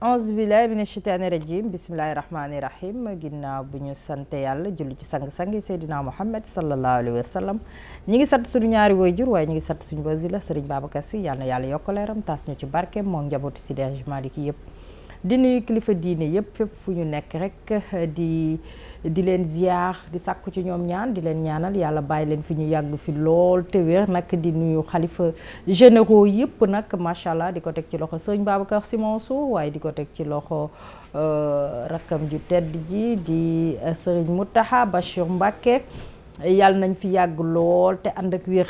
auzu billahi mina shaytaani rajim bismillahi rahmaani rahim ginnaaw bu ñu sante yàlla julli ci sang-sangi Seydina Muhammad sallallahu alayhi wa sallam ñi ngi sant suñu ñaari waajur waaye ñi ngi sant suñu wasila Serigne Babacar Sy yàlla na yàlla yokk leeram taas ñu ci barkeem moom njabootu Seydi Hadji Malick yëpp di nuyu kilifa diine yëpp fépp fu ñu nekk rek di leen ziar di sàkku ci ñoom ñaan di leen ñaanal yàlla bàyyi leen fi ñu yàgg fi lool te wér nag di nuyu xalifa généraux yëpp nag macha allah di ko teg ci loxo sëñ Babacar Sy Mansour waaye di ko teg ci loxo rakkam ju tedd ji di sëriñ Mountakha Bachir Mbacké yàlla nañ fi yàgg lool te ànd ak wér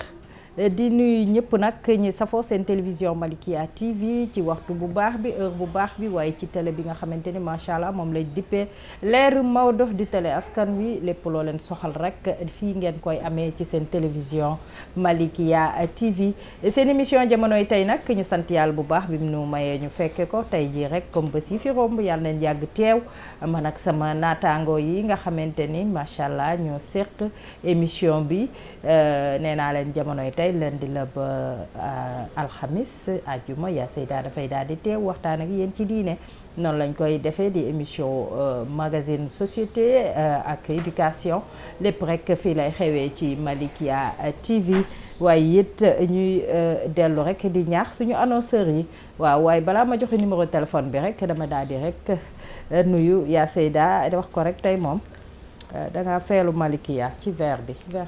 di nuyu ñëpp nag ñi safoo seen télévision Malikia TV ci waxtu bu baax bi heure bu baax bi waaye ci télé bi nga xamante ni macha allah moom lay dippee leeru Maodo di télé askan wi lépp loo leen soxal rek fii ngeen koy amee ci seen télévision Malikia TV seen émission jamonoy tey nag ñu sant yàlla bu baax bi mu nu mayee ñu fekke ko tey jii rek comme ba si fi romb yàlla nañ yàgg teew man ak sama naataango yi nga xamante ni macha allah ñoo seq émission bi nee naa leen jamonoy tey lundi la ba alxamis àjjuma yaa Seyda dafay daal di teew waxtaan ak yéen ci diine noonu lañ koy defee di émission magazine société ak éducation lépp rek fii lay xewee ci Malikia TV waaye it ñuy dellu rek di ñaax suñu annonceurs yi waaw waaye balaa ma joxe numéro téléphone bi rek dama daal di rek nuyu yaa Seyda wax ko rek tey moom danga feelu Malikia ci vers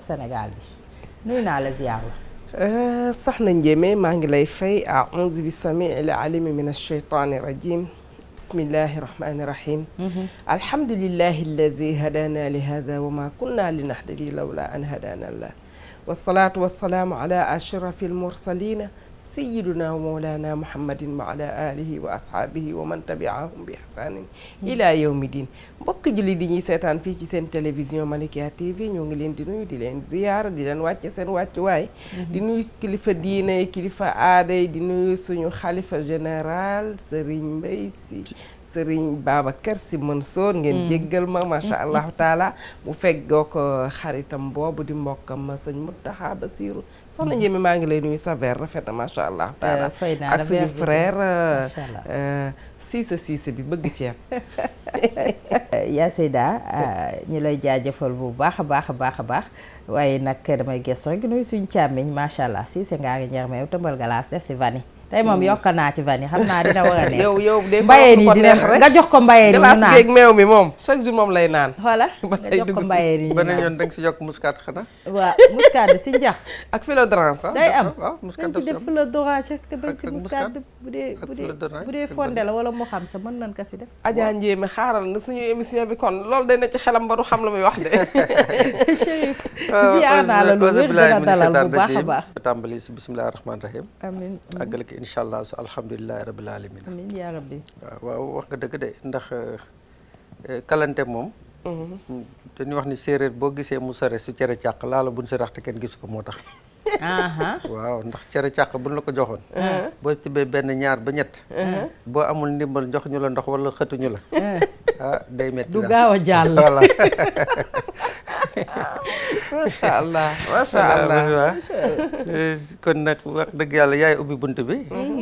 Sénégal bi nuyu naa la ziar la soxna Ndiémé maa ngi lay fay a'uuzu bis-samii'il aliim mina shaytaani rajiim bismillahi rahmaani rahiim alhamdulillahi alladi hadaana li haadaa wa maa kunnaa linahtadiya lawlaa an hadaana Allah wassalaatu wassalaamu ala ashrafil mursaliina sayyidina wa mawlaana muhammadin wa ala alihi wa ashaabihi wa man tabi'ahum bi ihsaanin ila yawmi din mbokk julli di ñuy seetaan fii ci seen télévision Malikia TV ñoo ngi leen di nuyu di leen ziyaar di leen wàcce seen wàccuwaay di nuyu kilifa diine kilifa aaday di nuyu suñu xalifa général Serigne Mbaye Sy Serigne Babacar Sy Mansour ngeen jéggal ma macha allahu taala mu feggoo ko xaritam boobu di mbokkam sëñ Mountakha Bassirou soxna Ndiémé maa ngi lay nuyu sa verre rafet na macha allah taala ak suñu frère Cissé bi bëgg ceeb yaa Seyda ñu lay jaajëfal bu baax a baax waaye nag damay gëstu rek nuyu suñu càmmiñ macha allah Cissé ngaa ngi ñeex meew tëmbal galaas def si vanille tey moom yokkal naa ci vanille xam naa dina war a neex yow de mbayeen yi dina nga jox ko mbayeen yi glace geeg meew mi moom chaque jour moom lay naan voilà nga jox ko mbayeen yi beneen yoon da nga si yokk muscade xanaa waaw muscade si njax ak filo d'orange day am waaw muscade dañ ci def filo d'orange te bañ si muscade bu dee fonde la wala moo xam sa mën nañ ko si def Adja Ndiémé xaaral na suñu émission bi kon loolu day na ci xelam ba du xam lu muy wax de Chérif ziar naa la lu wér dina dalal bu baax a baax tàmbali si bismillahi rahmaani rahim amiin àggale ko incha allah su alhamdulilahi rabbil alamin amiin yaa rabbi waaw wax nga dëgg de ndax kalante moom dañuy wax ni séeréer boo gisee mu sore si cere càq laala buñ si raxte kenn gis ko moo tax waaw ndax cere càq buñ la ko joxoon boo tibbee benn ñaar ba ñett boo amul ndimbal jox ñu la ndox wala xëtuñu la day metti du gaaw a jàll voilà macha allah kon nag wax dëgg yàlla yaay ubbi bunt bi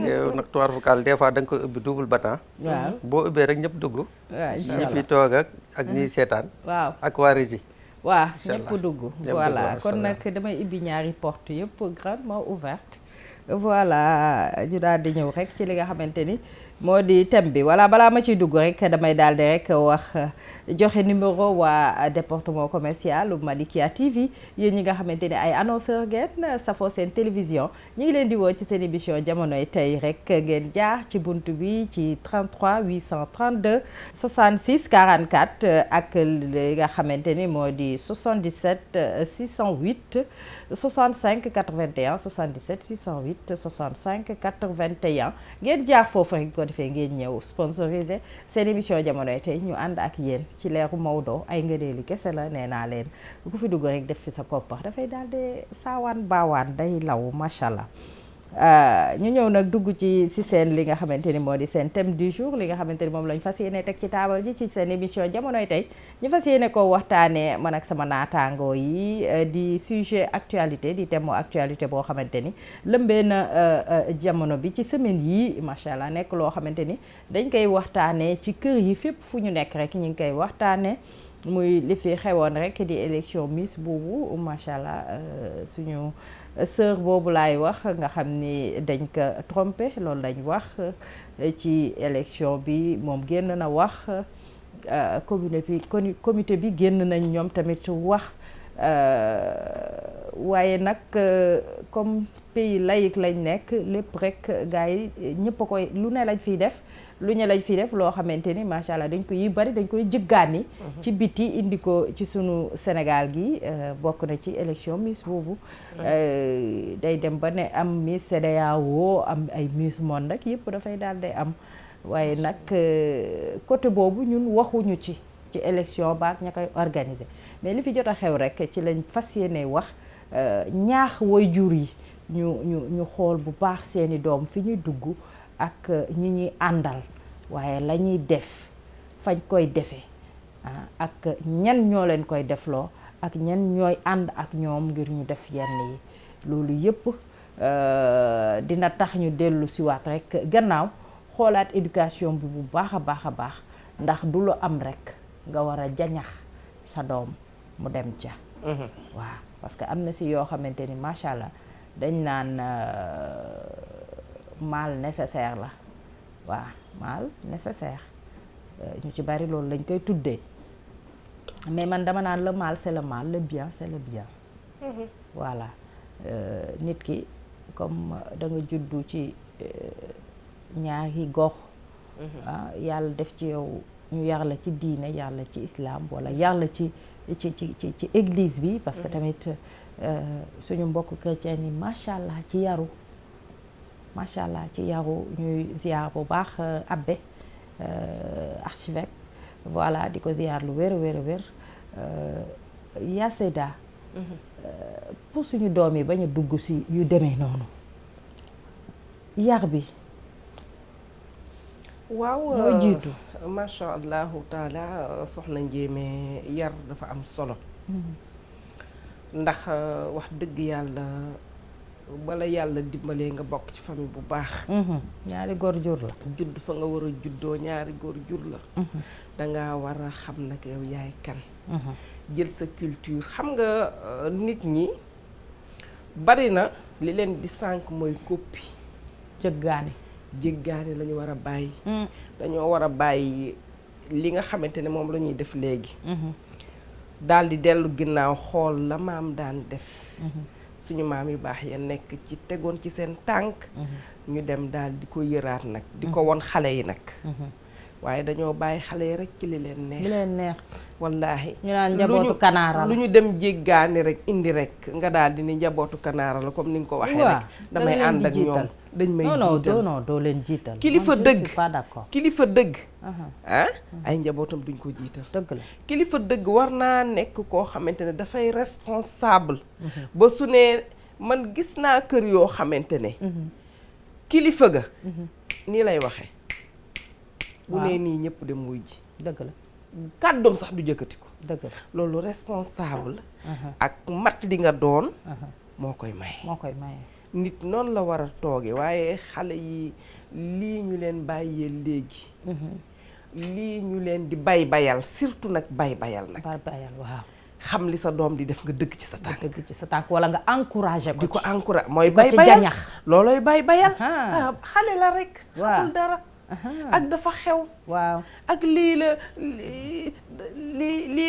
yow nag tuwaar fukaal des fois da nga koy ubbi double battant waaw boo ubbee rek ñëpp dugg waaw ñi fi toog ak ñiy seetaan waaw ak waa régie waaw ñëpp dugg voilà kon nag damay ibbi ñaari porte yëpp grandement ouverte voilà ñu daal di ñëw rek ci li nga xamante ni moo di thème bi voilà balaa ma ciy dugg rek damay daal di rek wax joxe numéro waa département commercial Malikia TV yéen ñi nga xamante ni ay annonceur ngeen safoo seen télévision ñu ngi leen di woo ci seen émission jamonoy tey rek ngeen jaar ci bunt bi ci 33 832 66 44 ak li nga xamante ni moo di 77 608 65 81 77 608 65 81 ngeen jaar foofu rek ko defee ngeen ñëw sponsorisé seen émission jamonoy tey ñu ànd ak yéen ci leeru Maodo ay ngëneelu kese la nee naa leen ku fi dugg rek def fi sa koppar dafay daal di saawaan baawaan day law macha allah ñu ñëw nag dugg ci seen li nga xamante ni moo di seen thème du jour li nga xamante ni moom lañ fas yéene teg ci taabal ji ci seen émission jamonoy tey ñu fas yéene ko waxtaanee man ak sama naataangoo yi di sujet actualité di thème actualité boo xamante ni lëmbee na jamono bi ci semaine yi macha allah nekk loo xamante ni dañ koy waxtaanee ci kër yi fépp fu ñu nekk rek ñu ngi koy waxtaanee muy li fi xewoon rek di élection Miss boobu macha allah suñu sœur boobu laay wax nga xam ni dañ ko trompé loolu lañ wax ci élection bi moom génn na wax comité bi génn nañ ñoom tamit wax waaye nag comme pays laïque lañ nekk lépp rek gars yi ñëpp a koy lu ne lañ fiy def loo xamante ni macha allah dañ ko yi bari dañ koy jëggaani ci biti indi ko ci sunu Sénégal gi bokk na ci élection Miss boobu day dem ba ne am Miss CEDEAO am ay Miss Monde ak yëpp dafay daal day am waaye nag côté boobu ñun waxuñu ci élection baak ña koy organiser mais li fi jot a xew rek ci lañ fas yéene wax ñaax waajur yi ñu xool bu baax seeni doom fi ñuy dugg ak ñi ñuy àndal waaye la ñuy def fañ koy defee ak ñan ñoo leen koy defloo ak ñan ñooy ànd ak ñoom ngir ñu def yenn yi loolu yëpp dina tax ñu dellu siwaat rek gannaaw xoolaat éducation bi bu baax a baax ndax du lu am rek nga war a jañax sa doom mu dem ca waaw parce que am na si yoo xamante ni macha allah dañ naan mal nécessaire la waaw mal nécessaire ñu ci bari loolu lañ koy tuddee mais man dama naan le mal c'est le mal, le bien c'est le bien. Voilà nit ki comme da nga juddu ci ñaari gox yàlla def ci yow ñu yar la ci diine yar la ci islam wala yar la ci église bi parce que tamit suñu mbokk chrétien yi macha allah ci yaru ñuy ziar bu baax abbé archevêque voilà di ko ziar lu wér Yaceda pour suñu doom yi bañ a dugg si yu demee noonu yar bi waaw mooy jiitu macha allahu taala soxna Njéeme yar dafa am solo ndax wax dëgg yàlla bala yàlla dimbalee nga bokk ci famille bu baax ñaari góor jur la judd fa nga war a juddoo ñaari góor jur la danga war a xam nag yow yaay kan jël sa culture xam nga nit ñi bari na li leen di sànk mooy copie jéggaani lañu war a bàyyi dañoo war a bàyyi li nga xamante ne moom la ñuy def léegi daal di dellu ginnaaw xool la maam daan def suñu maam yu baax ya nekk ci tegoon ci seen tànk ñu dem daal di ko yëraat nag di ko won xale yi nag waaye dañoo bàyyi xale yi rek ci li leen neex wallaahi ñu naan njabootu kanaara la lu ñu dem jéggaani rek indi rek nga daal di ni njabootu kanaara la comme ni nga ko waxee rek damay ànd ak ñoom dañ may jiital non doo leen jiital kilifa dëgg je suis pas d'accord kilifa dëgg ay njabootam duñ ko jiital dëgg la kilifa dëgg war naa nekk koo xamante ne dafay responsable ba su ne man gis naa kër yoo xamante ne kilifa ga nii lay waxee bu nee nii ñëpp dem wuy ji dëgg la kàddoom sax du jëkkati ko dëgg la loolu responsable ak mat li nga doon moo koy maye nit noonu la war a tooge waaye xale yi lii ñu leen bàyyee léegi lii ñu leen di bayal surtout nag bayal nag waaw xam li sa doom di def nga dëgg ci sa tànk wala nga encouragé ko di ko encouragé mooy bayal loolooy bayal xale la rek xamul dara ak dafa xew waaw ak lii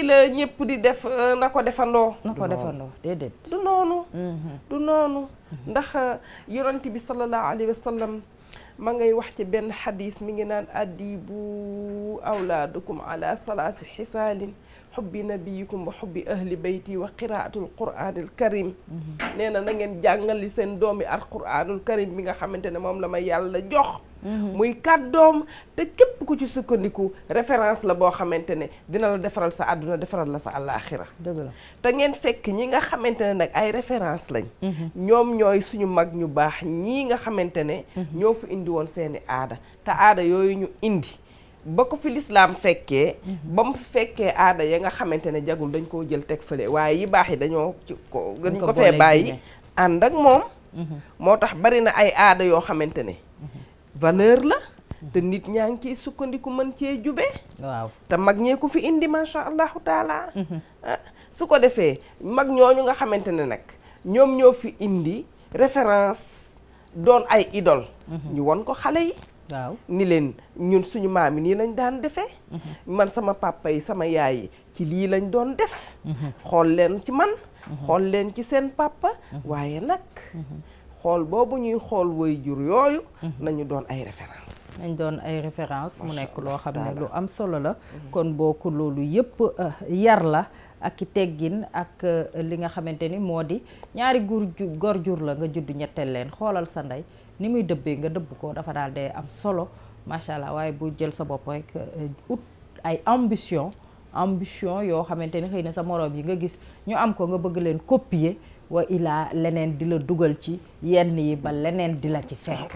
la ñëpp di def na ko defandoo déedéet du noonu ndax yonent bi sallallahu alayhi wa sallam ma ngay wax ci benn xadis mi ngi naan addibu awlaadukum ala thalaasi xisaalin xubbi nabiyikum wa xubbi ahli bayti wa qiraatul quraanil karim nee na ngeen jàngali seen doomi al quraanul karim bi nga xamante ne moom la ma yàlla jox muy kàddoom te képp ku ci sukkandiku référence la boo xamante ne dina la defaral sa àdduna defaral la sa àllaaxira dëgg la te ngeen fekk ñi nga xamante ne nag ay référence lañ ñoom ñooy suñu mag ñu baax ñii nga xamante ne ñoo fi indi woon seeni aada te aada yooyu ñu indi ba ko fi lislaam fekkee ba mu fekkee aada ya nga xamante ne jagul dañ koo jël teg fële waaye yi baax yi dañoo dañ ko fee bàyyi ànd ak moom moo tax bari na ay aada yoo xamante ne valeur la te nit ñaa ngi ciy sukkandiku mën cee jube waaw te mag ñee ko fi indi macha allahu taala su ko defee mag ñooñu nga xamante ne nag ñoom ñoo fi indi référence doon ay idole ñu won ko xale yi waaw ni leen ñun suñu maam yi nii lañ daan defee man sama papa yi sama yaay yi ci lii lañ doon def xool leen ci man xool leen ci seen papa waaye nag xool boobu ñuy xool waajur yooyu nañu doon ay référence nañ doon ay référence mu nekk loo xam ne lu am solo la kon bokku loolu yëpp yar la ak i teggin ak li nga xamante ni moo di ñaari góor jur la nga judd ñetteel leen xoolal sa ndey ni muy dëbbee nga dëbb ko dafa daal dee am solo macha allah waaye bu jël sa bopp rek ut ay ambition yoo xamante ni xëy na sa moroom yi nga gis ñu am ko nga bëgg leen copier wa ilaa leneen di la dugal ci yenn yi ba leneen di la ci fekk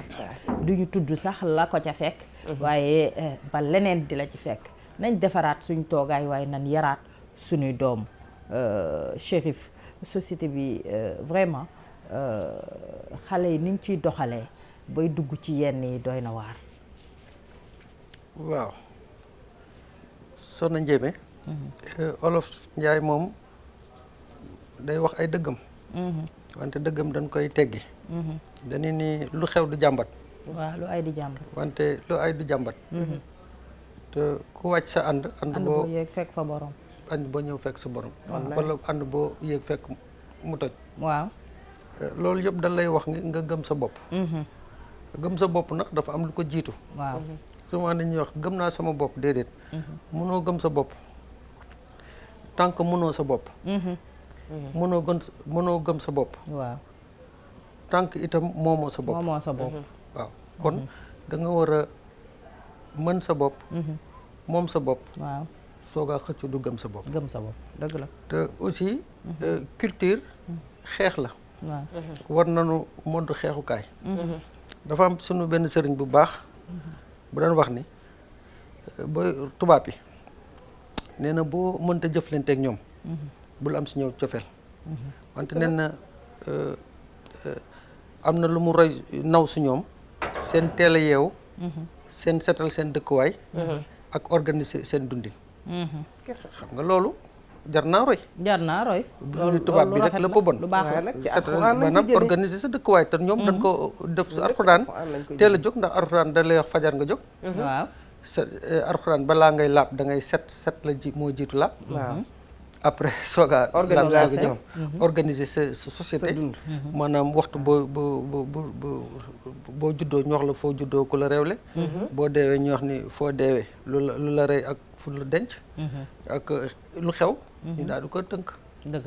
du ñu tudd sax la ko ca fekk waaye ba leneen di la ci fekk nañ defaraat suñ toogaay waaye nan yaraat suñuy doom Chérif société bi vraiment xale yi niñ ciy doxalee bay dugg ci yenn yi doy na waar waaw Soxna Ndiémé olof Njaay moom day wax ay dëggam wante dëggam dañ koy teggi dañu ni lu xew du jàmbat waaw lu ay di jàmbat wante lu ay du jàmbat te ku wàcc sa ànd boo yéeg fekk fa borom ànd boo ñëw fekk sa borom wala ànd boo yéeg fekk mu toj waaw loolu yëpp dañ lay wax nga gëm sa bopp gëm sa bopp nag dafa am lu ko jiitu waaw souvent dañuy wax gëm naa sama bopp déedéet mënoo gëm sa bopp tant que mënoo sa bopp mënoo gëm sa bopp waaw tant que itam moomoo sa bopp waaw kon da nga war a mën sa bopp moom sa bopp waaw soogaa xëccu du gëm sa bopp dëgg la te aussi culture xeex la waaw war nañu modd xeexukaay dafa am sunu benn sëriñ bu baax bu daan wax ni ba tubaab yi nee na boo mënta jëflanteeg ñoom bul am si ñëw cofeel wante nee na am na lu mu roy naw si ñoom seen teel a yeewu seen setal seen dëkkuwaay ak organiser seen dundin xam nga loolu jar naa roy loolu tubaab bi rek la ba bon lu baax la maanaam organiser sa dëkkuwaay te ñoom dañ ko def sa alxuraan teel a jóg ndax alxuraan da lay wax fajar nga jóg waaw sa alxuraan balaa ngay laab da ngay set la moo jiitu laab après sooga laab sooga ñëw organiser sa société maanaam waxtu boo juddoo ñu wax la foo juddoo ku la réewle boo deewee ñu wax ni foo deewee lu la rey ak fu la denc ak lu xew ñu daal di ko tënk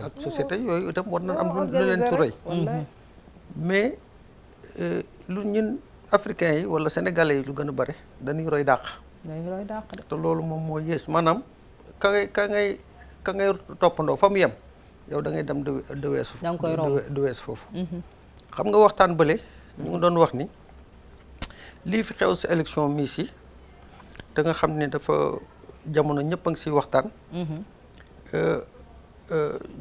ak société yooyu itam war na am lu leen ci roy mais lu ñun africains yi wala sénégalais yi lu gën a bare dañuy roy dàq te loolu moom moo yées maanaam ka ngay toppandoo fa mu yem yow da ngay dem de weesu du weesu foofu xam nga waxtaan bële ñu ngi doon wax ni lii fi xew si élection Miss yi te nga xam ne dafa jamono ñëpp a ngi si waxtaan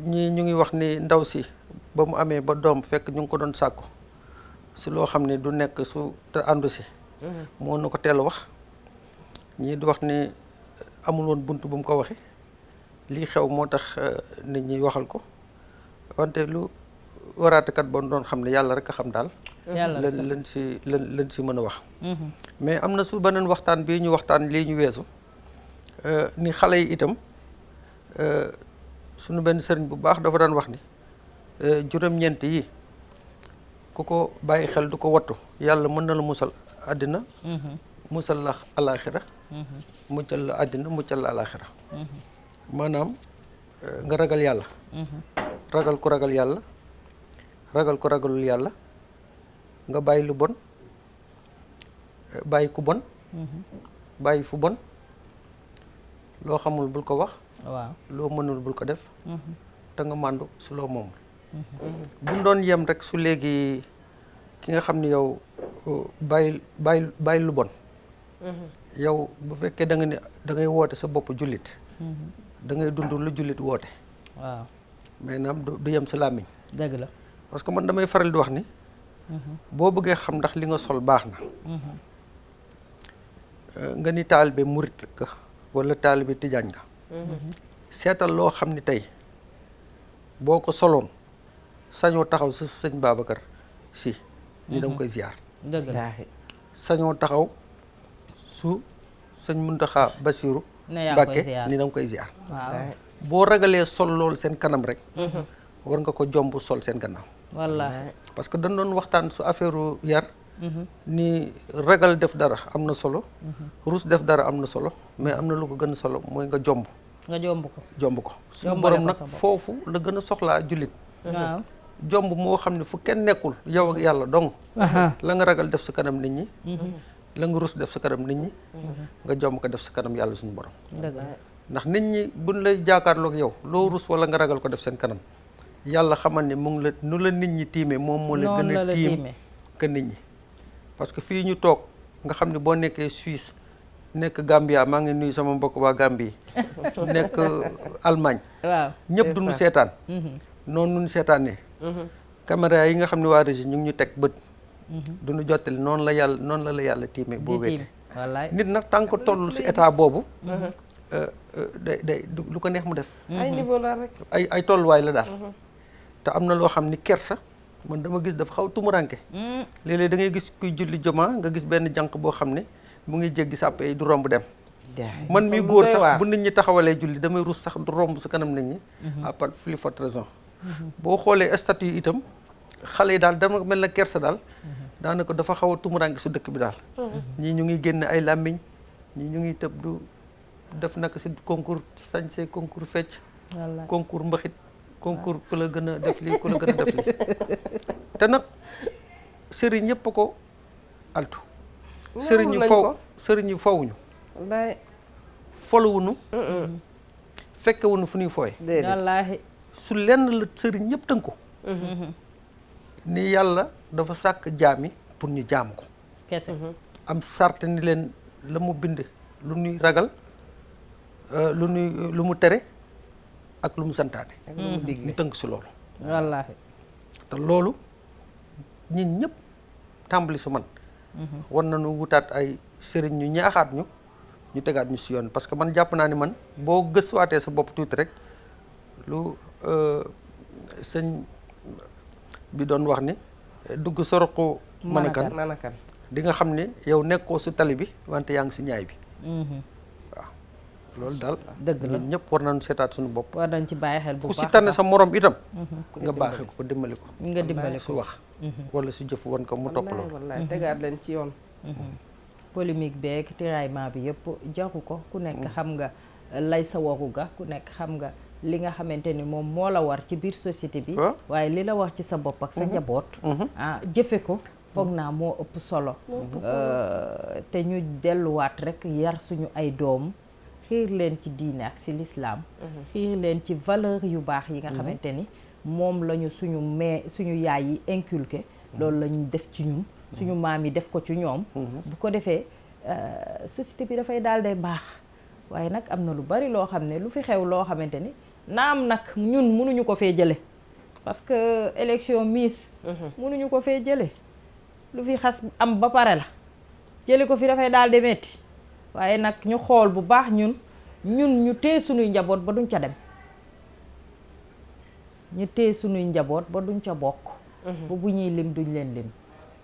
ñii ñu ngi wax ni ndaw si ba mu amee ba doom fekk ñu ngi ko doon sàkku si loo xam ne du nekk su te àndu si moo na ko teel a wax ñii di wax ni amul woon bunt bu mu ko waxee lii xew moo tax nit ñi waxal ko wante lu waraatekat bon doon xam ne yàlla rek a xam daal lan si mën a wax mais am na su beneen waxtaan bii ñu waxtaan lii ñu weesu ni xale yi itam suñu benn sëriñ bu baax dafa daan wax ni juróom-ñeent yi ku ko bàyyi xel du ko wattu yàlla mën na la musal àddina musal la alaaxira muccal la àddina muccal la alaaxira maanaam nga ragal yàlla. ragal ku ragal yàlla, ragal ku ragalul yàlla, nga bàyyi lu bon, bàyyi ku bon, bàyyi fu bon, loo xamul bul ko wax, waaw loo mënul bul ko def, te nga màndu su loo moomul. bu doon yem rek su léegi ki nga xam ni yow bàyyi lu bon. yow bu fekkee da nga ne da ngay woote sa bopp jullit. da ngay dund lu jullit woote. waaw maanaam du yem sa làmmiñ. dëgg la parce que man damay faral di wax ni. boo bëggee xam ndax li nga sol baax na. nga ni taalibe murit ka wala taalibe tijaan nga. seetal loo xam ni tey boo ko soloon sañoo taxaw sa sëñ Babacar si ni da nga koy ziar. dëgg la sañoo taxaw su sëñ Muntaxa Basiru Mbàkke ni da nga koy ziar. waaw boo ragalee sol loolu seen kanam rek. war nga ko jomb sol seen gannaaw. wallaahi parce que dañ doon waxtaan su affaire yar. ni ragal def dara am na solo. rus def dara am na solo mais am na lu ko gën a solo mooy nga jomb. nga jomb ko. jomb ko suñu borom nag foofu la gën a soxlaa jullit. waaw jomb moo xam ne fu kenn nekkul yow ak yàlla dong. la nga ragal def sa kanam nit ñi. la nga rus def sa kanam nit ñi. nga jomb ko def sa kanam yàlla suñu borom. ndax nit ñi buñ lay jaakaarloog yow loo rus wala nga ragal ko def seen kanam yàlla xamal ne mu ngi la nu la nit ñi tiimee moom moo la gën a tiim que nit ñi. parce que fii ñu toog nga xam ne boo nekkee Suisse nekk Gambia maa ngi nuyu sama mbokk waa Gambie nekk Allemagne. waaw ñëpp duñu seetaan. noonu ñu seetaanee. caméra yi nga xam ne waa Régie ñu ngi ñu teg bët. duñu jottali noonu la yàlla tiimee boo wéete. nit nag tant que toll si état boobu. day lu ko neex mu def. ay niveau la rek. ay tolluwaay la daal. te am na loo xam ni kersa man dama gis dafa xaw tumuranke. léeg-léeg da ngay gis kuy julli joma nga gis benn jànq boo xam ne mu ngi jéggi sàppe yi du romb dem. man mi góor sax bu nit ñi taxawalee julli damay rus sax du romb sa kanam nit ñi. à part plus forte raison. boo xoolee statut yi itam xale yi daal dama mel na kersa daal. daanaka dafa xaw a tumuranke su dëkk bi daal. ñii ñu ngi génn ay làmmiñ ñii ñu ngi tëb du def naka si concours sañse concours fecc. concours mbaxit concours ku la gën a def lii ku la gën a def lii te nag sëriñ yëpp ko altu. sëriñ yi fowuñu. wallaay folowuñu. fekkewuñu fu ñuy fooye. wallaahi su lenn la sëriñ yëpp tënk ko. ni yàlla dafa sàkk jaam yi pour ñu jaam ko. kese am sart ni leen la mu bind lu ñuy ragal lu mu tere ak lu mu santaane. ñu tënk si loolu. wallaahi te loolu ñun ñëpp tàmbali su man. war nañu wutaat ay sëriñ ñu ñaaxaat ñu tegaat ñu si yoon parce que man jàpp naa ni man boo gëstuwaatee sa bopp tuuti rek lu sëñ bi doon wax ni dugg soroqu manakan di nga xam ne yow nekkoo su tali bi wante yaa ngi si ñaay bi. waaw loolu daal. dëgg la ñun ñëpp war nañu seetaat suñu bopp. war nañ ci bàyyi xel bu baax ku si tànn sa morom itam. nga baaxee ko dimbali ko. nga dimbali ko su wax. wala su jëf woon ko mu topp loolu. wallaay tegaat leen ci yoon. polémique beeg tiraillement bi yëpp jaru ko ku nekk xam nga lay sa waru ga ku nekk xam nga li nga xamante ni moom moo la war ci biir société bi. waaye li la war ci sa bopp ak sa njaboot. jëfe ko. foog naa moo ëpp solo. te ñu delluwaat rek yar suñu ay doom xiir leen ci diine ak ci lislaam xiir leen ci valeur yu baax yi nga xamante ni moom lañu suñu yaay yi inculqué. loolu lañu def ci ñun. suñu maam yi def ko ci ñoom. bu ko defee société bi dafay daal day baax. waaye nag am na lu bari loo xam ne lu fi xew loo xamante ni naam nag ñun mënuñu ko fee jële parce que élection Miss. mënuñu ko fee jële lu fi xas am ba pare la jële ko fi dafay daal di metti waaye nag ñu xool bu baax ñun ñu téye sunuy njaboot ba duñ ca dem ñu téye sunuy njaboot ba duñ ca bokk ba bu ñuy lim duñ leen lim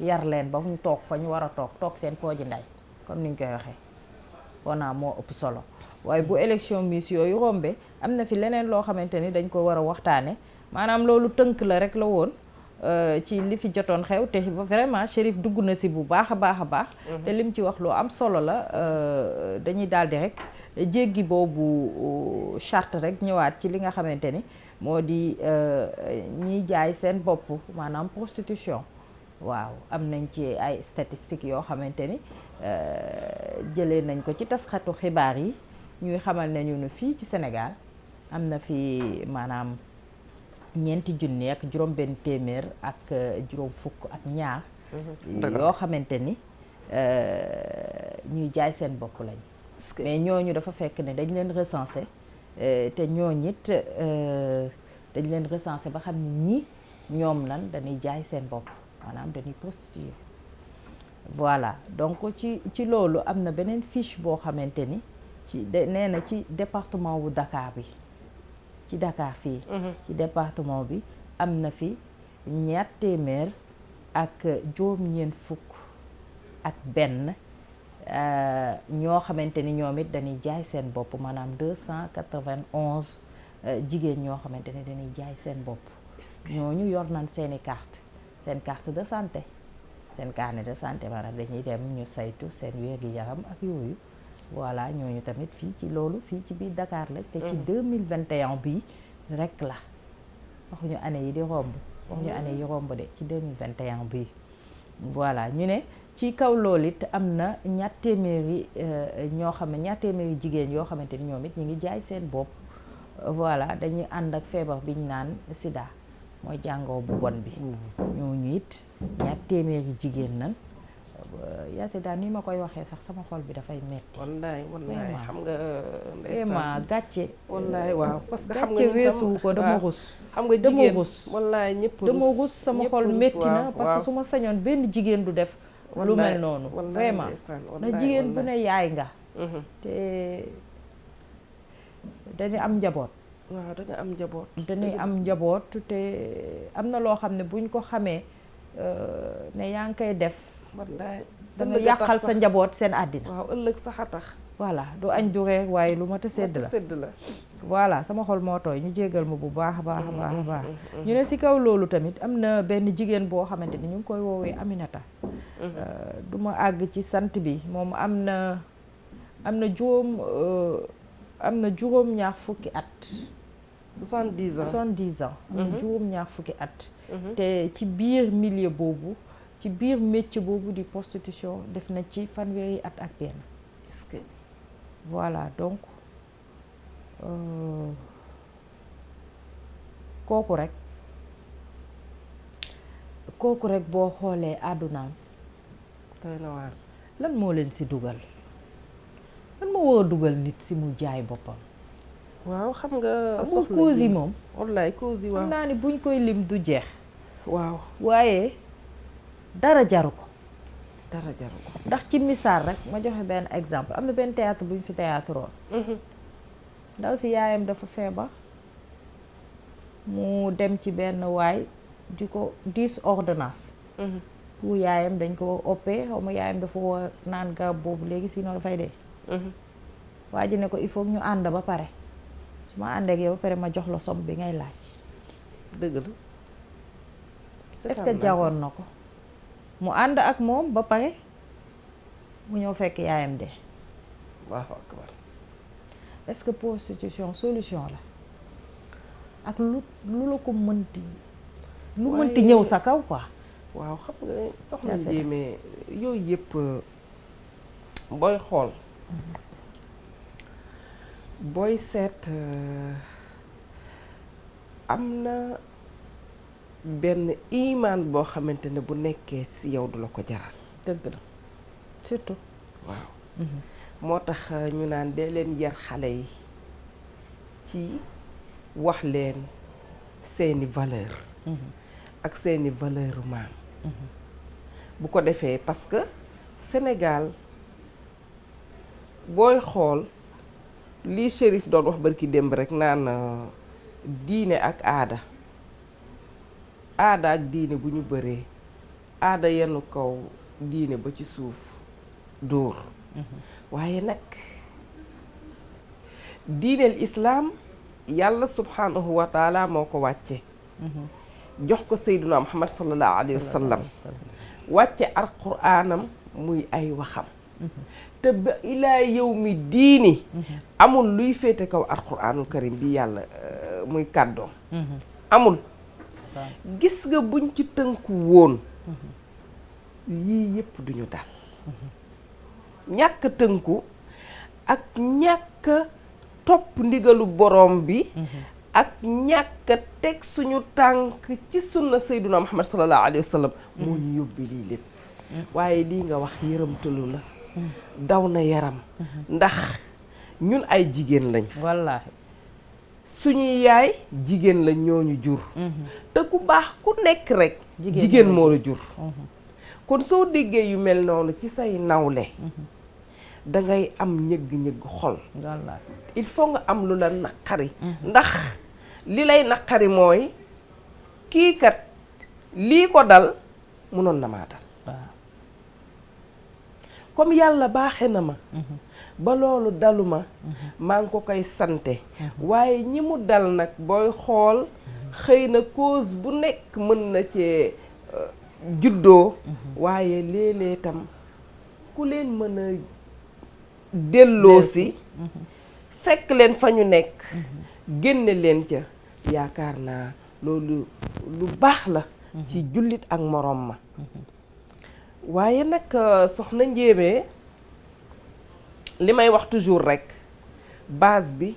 yar leen ba ñu toog fa ñu war a toog seen pooji ndey comme niñ koy waxee wanaa moo ëpp solo waaye bu élection Miss yooyu rombe am na fi leneen loo xamante ni dañ ko war a waxtaane maanaam loolu tënk la rek la woon ci li fi jotoon xew te vraiment Chérif dugg na si bu baax a baax a baax te lim ci wax lu am solo la dañuy daal di rek jéggi boobu charte rek ñëwaat ci li nga xamante ni moo di ñiy jaay seen bopp maanaam prostitution. waaw am nañ ci ay statistiques yoo xamante ni jëlee nañ ko ci taskatu xibaar yi ñuy xamal nañu ne fii ci Sénégal am na fi maanaam 4 junni ak juróom benn téeméer ak juróom fukk ak ñaar yoo xamante ni ñuy jaay seen bopp lañ mais ñooñu dafa fekk ne dañ leen recensé te ñooñu it dañ leen recensé ba xam ni ñi ñoom lan dañuy jaay seen bopp maanaam dañuy prostituer. voilà donc ci loolu am na beneen fiche boo xamante ni nee na ci département wu Dakar bi ci Dakar fii ci département bi am na fi 200 ak juróom-ñeent fukk ak benn ñoo xamante ni ñoom it dañuy jaay seen bopp maanaam 291 jigéen ñoo xamante ni dañuy jaay seen bopp ñooñu yor nañ seeni carte de santé seen carnet de santé maanaam dañuy dem ñu saytu seen wér-gi-yaram ak yooyu voilà ñooñu tamit fii ci loolu fii ci biir Dakar la te ci 2021 bii rek la waxuñu année yi di romb waxuñu année yi romb de ci 2021 bii voilà ñu ne ci kaw loolu it am na 200 ñoo xam ne 200 jigéen yoo xamante ni ñoom it ñu ngi jaay seen bopp voilà dañuy ànd ak feebar bi ñu naan sida mooy jàngoro bu bon bi ñooñu it 200 jigéen nan yaa sida ni ma koy waxee sax sama xol bi dafay metti wallaay xam nga vraiment gàcce wallaay waaw parce que xam nga gàcce weesu ko dama rus xam nga dama jigéen rus wallaay ñëpp dama rus sama xol metti na parce que su ma sañoon benn jigéen du def lu mel noonu vraiment na jigéen bu ne yaay nga te dañu am njaboot waaw dañuy am njaboot te am na loo xam ne buñ ko xamee ne yaa ngi koy def wallaay da nga yàqal sa njaboot seen àddina waaw ëllëg sax a tax voilà du añ du reer waaye lu mat a sedd la voilà sama xol moo tooy ñu jéggal ma bu baax a baax a baax a baax ñu ne si kaw loolu tamit am na benn jigéen boo xamante ni ñu ngi koy woowee Aminata du ma àgg ci sant bi moom am na juróom ñaar fukki at 70 ans am na juróom ñaar fukki at te ci biir milieu boobu ci biir métier boobu di prostitution def na ci fanweeri at ak benn est-ce que voilà donc kooku rek boo xoolee àddunaam doy na waar lan moo leen si dugal lan moo war a dugal nit si mu jaay boppam waaw xam nga soxla cause yi moom wallaay cause yi waaw xam naa ni buñ koy lim du jeex waaw waaye dara jaru ko ndax ci misaal rek ma joxe benn exemple am na benn théâtre bu ñu fi théâtre woon ndaw si yaayam dafa feebar mu dem ci benn waay di ko 10 ordonnance pour yaayam dañ ko opé xaw ma yaayam dafa war naan garab boobu léegi sinon dafay dee waa ji ne ko il faut ñu ànd ba pare su ma àndee ak yow ba pare ma jox la somme bi ngay laaj dëgg la est-ce que jaroon na ko mu ànd ak moom ba pare mu ñëw fekk yaayam de Allahu akbar est-ce que prostitution solution la ak lu la ko mënti lu mënti ñëw sa kaw quoi waaw xam nga soxna Ndiémé yooyu yëpp booy xool booy seet am na benn imaan boo xamante ne bu nekkee ci yow du la ko jaral dëgg la surtout waaw moo tax ñu naan dee leen yar xale yi ci wax leen seeni valeur ak seeni valeur maam bu ko defee parce que Sénégal booy xool lii Chérif doon wax barki démb rek naan diine ak aada ak diine bu ñu bëree aada yenu kaw diine ba ci suuf dóor waaye nag diineel islaam yàlla subhanahu wa taala moo ko wàcce jox ko Seydina Muhammad sallallahu alayhi wa sallam wàcce alquraanam muy ay waxam te ba ilaa yawmi diini amul luy féete kaw alquraanul karim bi yàlla muy kàddoom amul gis nga buñ ci tënku woon yii yëpp duñu dal ñàkk tënku ak ñàkk topp ndigalu borom bi ak ñàkk teg suñu tànk ci sunna sayduna muhammad sallallahu alayhi wa sallam moo ñu yóbbi lii lépp waaye lii nga wax yërëmtalu la daw na yaram ndax ñun ay jigéen lañ wallaahi suñuy yaay jigéen lañ ñooñu jur te ku baax ku nekk rek jigéen moo la jur kon soo déggee yu mel noonu ci say nawle dangay am ñëgg-ñëgg xol wallaahi il faut nga am lu la naqari ndax li lay naqari mooy kii kat lii ko dal munoon na maa dal waaw comme yàlla baaxe na ma ba loolu daluma maa ngi ko koy sante waaye ñi mu dal nag booy xool xëy na cause bu nekk mën na cee juddoo waaye léeg-léeg tam ku leen mën a delloo si fekk leen fa ñu nekk génne leen ca yaakaar naa loolu lu baax la ci jullit ak moroom ma waaye nag soxna Ndiémé li may wax toujours rekk base bi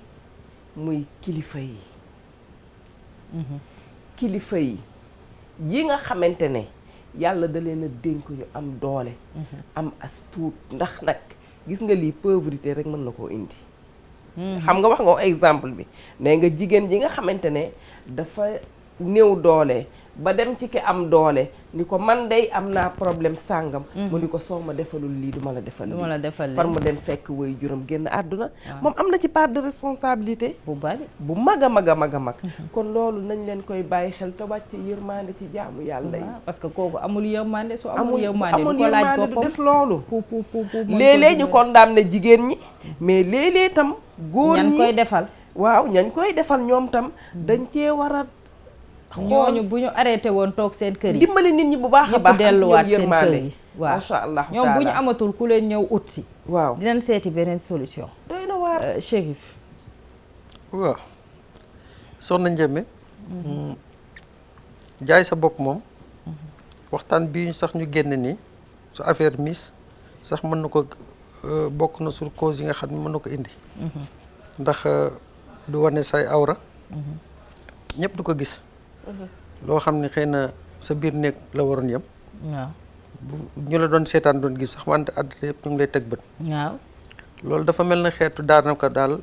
muy kilifa yi kilifa yi nga xamante ne yàlla da leen a dénk ñu am doole am as tuut ndax nag gis nga lii pauvreté rek mën na koo indi xam nga wax nga exemple bi nee nga jigéen ji nga xamante ne dafa néew doole ba dem ci ki am doole ni ko man day am naa problème sàngam mu ni ko soo ma defalul lii duma la defal lii par mu dem fekk way juróom génn àdduna moom am na ci part de responsabilité bu bari bu mag a mag a mag a mag kon loolu nañ leen koy bàyyi xel te wàcce yërmande ci jaamu yàlla yi parce que kooku amul yërmande su amul yërmande amul du ko laaj yërmande du boppam def loolu pour léeg-léeg ñu condamné jigéen ñi mais léeg-léeg tam góor ñi ñan koy defal waaw ñañ koy defal ñoom tam dañ cee war a ñooñu bu ñu arrêté woon toog seen kër yi dimbali nit ñi bu baax a baax delluwaat seen kër yi waaw macha allah ñoom bu ñu amatul ku leen ñëw ut si waaw dinañ seeti beneen solution doy na waar Chérif waaw soxna Ndiémé jaay sa bopp moom waxtaan bii sax ñu génn nii su affaire Miss sax mën na ko bokk na sur cause yi nga xam ne mën na ko indi ndax du wane say awra ñëpp du ko gis loo xam ne xëy na sa biir néeg la waroon yem waaw bu ñu la doon seetaan doon gis sax wante àddina yëpp ñu ngi lay teg bët waaw loolu dafa mel na xeetu daanaka daal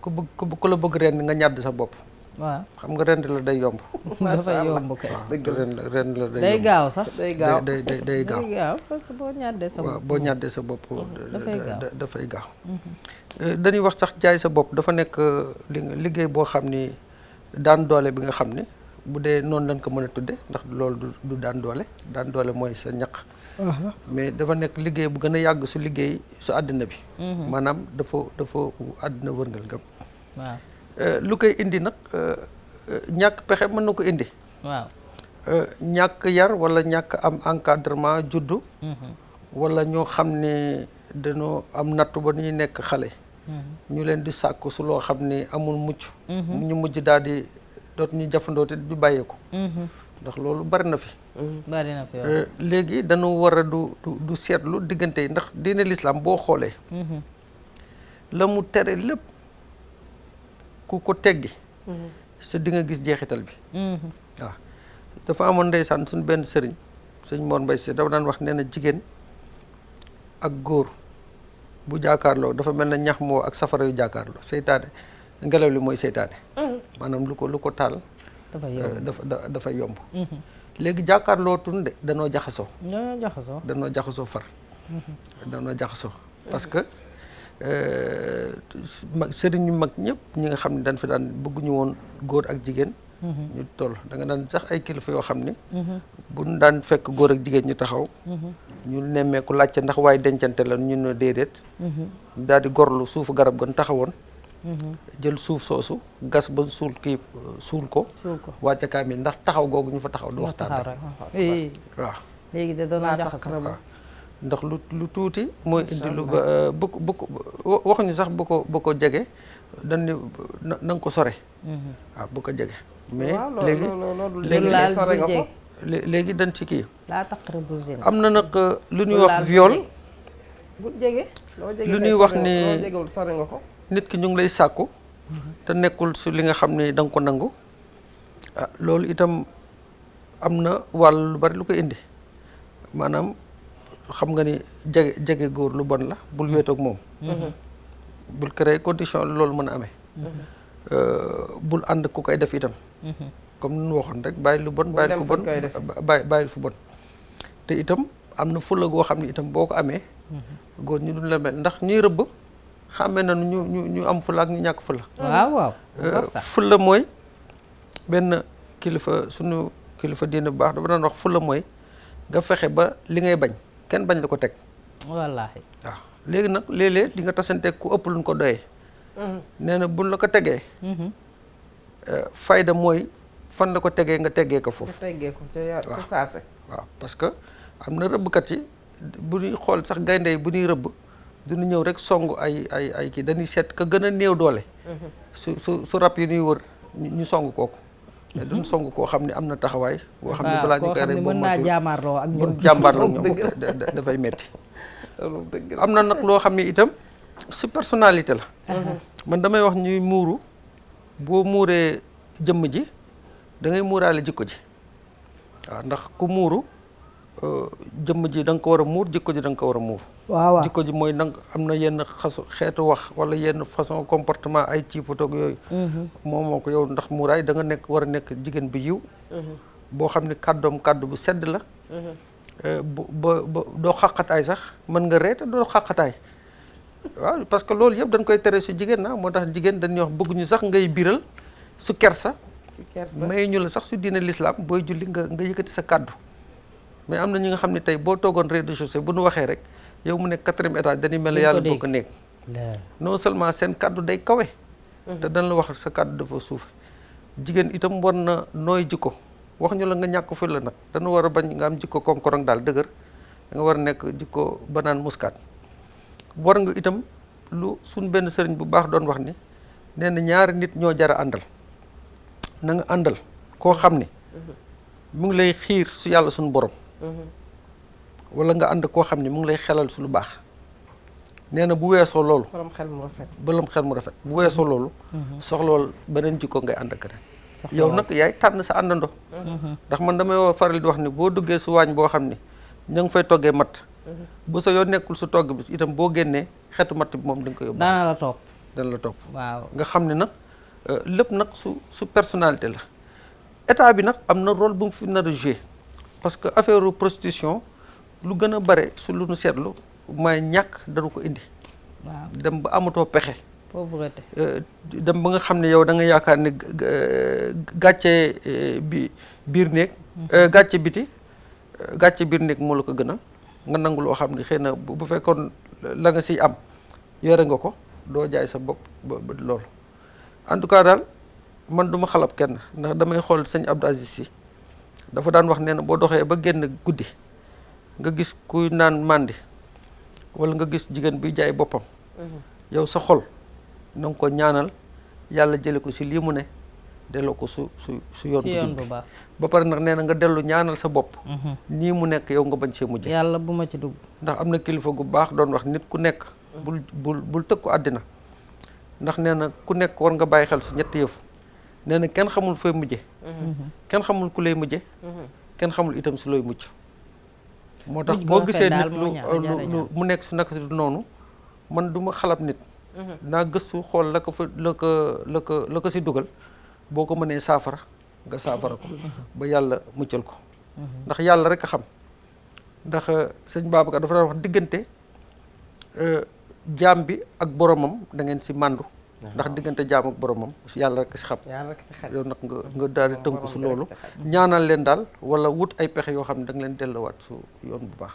ku la bëgg rend nga ñàdd sa bopp waaw xam nga rend la day yomb dafa yomb kay rend la day gaaw sax day gaaw day gaaw parce que boo ñàddee sa waaw bopp boo ñàddee sa bopp dafay dafay gaaw dañuy wax sax jaay sa bopp dafa nekk liggéey boo xam ni daan doole bi nga xam ni bu dee noonu lañ ko mën a tudde ndax loolu du daan doole mooy sa ñaq mais dafa nekk liggéey bu gën a yàgg su liggéey su àddina bi maanaam dafa àddina wërngal ngam waaw lu koy indi nag ñàkk pexe mën na ko indi waaw ñàkk yar wala ñàkk am encadrement juddu wala ñoo xam ne dañoo am nattu ba ñuy nekk xale ñu leen di sàkku su loo xam ne amul mucc ñu mujj daal di doot ñu jafandoo te du bàyyeeku ndax loolu bari na fi léegi dañu war a du seetlu diggante yi ndax diine l'islam boo xoolee la mu tere lépp ku ko teggi sa di nga gis jeexital bi waaw dafa amoon ndeysaan suñ benn sëriñ sëñ Mor Mbay Si dafa daan wax nee na jigéen ak góor bu jàkkaarloo dafa mel na ñax moo ak safara yu jàkkaarloo seytaane ngelaw li mooy seytaane maanaam lu ko taal dafa yomb léegi jàkkaarloo tun de danoo jaxasoo far danoo jaxasoo parce que sëriñ ñu mag ñëpp ñi nga xam ne dañ fi daan bëgguñu woon góor ak jigéen ñu toll da nga daan sax ay kilifa yoo xam ne buñ daan fekk góor ak jigéen ñu taxaw ñu nemmeeku laajte ndax waaye dencante la ñu ne déedéet daal di gorlu suufu garab gan taxawoon jël suuf soosu gas ba suul ko wàcce kaamil ndax taxaw googu ñu fa taxaw du waxtaan rek waaw léegi da doon jaxasoo ndax lu tuuti mooy indi lu bu ko waxuñu sax bu ko jege dañ ne na nga ko sore. waaw bu ko jege. mais léegi dañ ci kii. am na nag lu ñuy wax viol. bu jege lu ñuy wax ni sore nga ko. nit ki ñu ngi lay sàkku. te nekkul su li nga xam ni da nga ko nangu. loolu itam am na wàll lu bari lu ko indi maanaam xam nga ni jege góor lu bon la bul wéetoog moom. bul créer condition loolu mën a amee. bul ànd ku koy def itam. comme nu waxoon rek bàyyi lu bon bàyyi ku bon bàyyi fu bon. te itam am na fulla goo xam ne itam boo ko amee. góor ñi duñ la mel ndax ñuy rëbb xàmmee na ñu am fulla ak ñu ñàkk fulla. waaw. fulla mooy benn kilifa sunu kilifa diine bu baax dafa doon wax fulla mooy nga fexe ba li ngay bañ kenn bañ la ko teg. wallaahi. waaw léegi nag léeg-léeg di nga tasanteeg ku ëpp luñ ko doyee. nee na buñ la ko tegee. fayda mooy fan la ko tegee nga teggee ko foofu. ca saase. waaw parce que am na rëbbkat yi bu ñuy xool sax gaynde yi bu ñuy rëbb duñu ñëw rek song ay kii dañuy seet ka gën a néew doole. su rab yi ñuy wër ñu song kooku. mais duñ song koo xam ne am na taxawaay. boo xam ne balaa ñu koy rek boo mën naa jàmmaarloo ak ñoom. jàmbaarloo ñoom dafay metti am na nag loo xam ne itam su personnalité la. man damay wax ñuy muuru boo muuree jëmm ji da ngay muuraale jikko ji waaw ndax ku muuru jëmm ji da nga ko war a muur jikko ji da nga ko war a muur. waaw jikko ji mooy nag am na yenn xeetu wax wala yenn façon comportement ay ciiputoog yooyu. moo ko yow ndax muuraay da nga war a nekk jigéen bi yiw. boo xam ne kàddu bu sedd la. ba doo xàqataay sax mën nga ree te doo xàqataay. waaw parce que loolu yëpp dañ koy tere su jigéen moo tax jigéen dañuy wax bëgguñu sax ngay biral su kersa. may ñu la sax su diine l'islam booy julli nga yëkkati sa kàddu. mais am na ñi nga xam ne tey boo toogoon rez-de-chaussée bu nu waxee rek yow mu nekk 4e étage dañuy mel yàlla boo ko nekk. non seulement seen kàddu day kawe. te dañ la wax sa kàddu dafa suufe jigéen itam war na nooy jikko wax ñu la nga ñàkk fu la nag dana war a bañ nga am jikko konkorong daal dëgër da nga war a nekk jikko banaan muskaat war nga itam lu suñ benn sëriñ bu baax doon wax ni nee na ñaari nit ñoo jara àndal na nga àndal koo xam ni mu ngi lay xiir su yàlla suñu borom wala nga ànd koo xam ni mu ngi lay xelal su lu baax nee na bu weesoo loolu borom xel mu rafet bu weesoo loolu soxlool beneen jikko ngay ànd ak keneen yow nag yaay tànn sa àndandoo ndax man damay faral di wax ni boo duggee su waañ boo xam ni ña ngi fay toggee matt bu sa yoon nekkul su togg bi itam boo génnee xetu matt bi moom da nga ko yóbbu dana la topp waaw nga xam ne nag lépp nag su personnalité la état bi nag am na rôle bu mu fi nar a jouer parce que affaire prostitution lu gën a bare su lu nu seetlu may ñàkk dañu ko indi waaw dem ba amatoo pexe pauvreté dem ba nga xam ne yow da nga yaakaar ne gàcce biir néeg gàcce biti gàcce biir néeg moo la ko gënal nga nangu loo xam ne xëy na bu fekkoon la nga siy am yore nga ko doo jaay sa bopp ba loolu en tout cas daal man du ma xalab kenn ndax damay xool sëñ Abdou Aziz Sy dafa daan wax nee na boo doxee ba génn guddi nga gis kuy naan màndi wala nga gis jigéen bi jaay boppam yow sa xol na nga ko ñaanal yàlla jële ko si lii mu ne delloo ko su yoon bu jub ba pare nag nee na nga dellu ñaanal sa bopp nii mu nekk yow nga bañ see mujj yàlla bu ma ci dugg ndax am na kilifa gu baax doon wax nit ku nekk bul tëkku àddina ndax nee na ku nekk war nga bàyyi xel su ñetti yëf nee na kenn xamul fooy mujje kenn xamul ku lay mujje kenn xamul itam su looy mucc moo tax boo gisee nit lu mu nekk su naka si du noonu man du ma xalab nit naa gëstu xool la ko si dugal boo ko mënee saafara nga saafara ko ba yàlla muccal ko ndax yàlla rek a xam ndax sëñ Babacar dafa daan wax diggante jaam bi ak boromam da ngeen si màndu ndax diggante jaam ak boromam si yàlla rek si xam yow nag nga daal di tënku su loolu ñaanal leen daal wala wut ay pexe yoo xam ne da nga leen delluwaat su yoon bu baax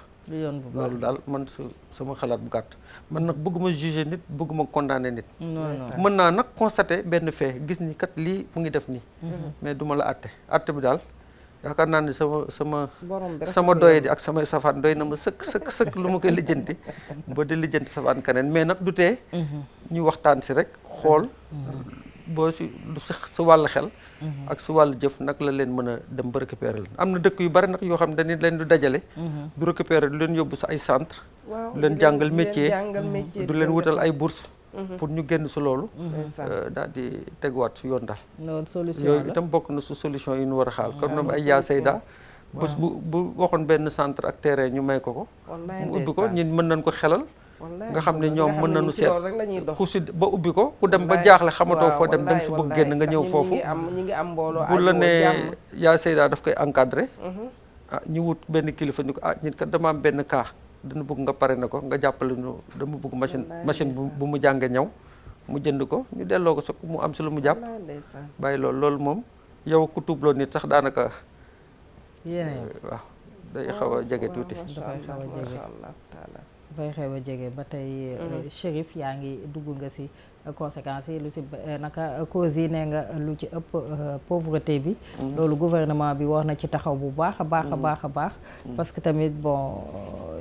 loolu daal man sama xalaat bu gàtt man nag bëgguma juger nit bëgguma condamner nit mën naa nag constater benn fait gis ni kat lii mu ngi def nii mais duma la àtte bi daal yaakaar naa ne sama doye di ak samay safaan doy na ma sëkk lu ma koy lijjanti ba di lijjanti safaan keneen mais nag du tee ñu waxtaan si rek xool boo si sa wàll xel ak sa wàll jëf nag la leen mën a dem ba récupérer leen am na dëkk yu bari nag yoo xam ne dañu leen du dajale du récupérer du leen yóbbu sa ay centre du leen jàngal métier du leen wutal ay bourse pour ñu génn si loolu daal di teguwaat su yoon daal yooyu itam bokk na su solution yi ñu war a xaal comme nam ay yaa Seyda bés bu waxoon benn centre ak terrain ñu may ko mu ubbi ko ñun mën nañ ko xelal nga xam ne ñoom mën nañu seet ku si ba ubbi ko ku dem ba jaaxle xamatoo foo dem da nga si bëgg génn nga ñëw foofu bu la ne yaa Seyda daf koy encadré ñu wut benn kilifa ñu ko ñun kat dama am benn cas dana bëgg nga pare na ko nga jàppale ñu dama bëgg machine bu mu jànge ñaw mu jënd ko ñu delloo ko sa mu am si lu mu jàpp bàyyi loolu moom yow ku tuubloo nit sax daanaka waaw day xaw a jege tuuti dafay xew a jege ba tey Chérif yaa ngi dugg nga si conséquences yi lu si naka causes yi nee nga lu ci ëpp pauvreté bi loolu gouvernement bi war na ci taxaw bu baax a baax a baax a baax parce que tamit bon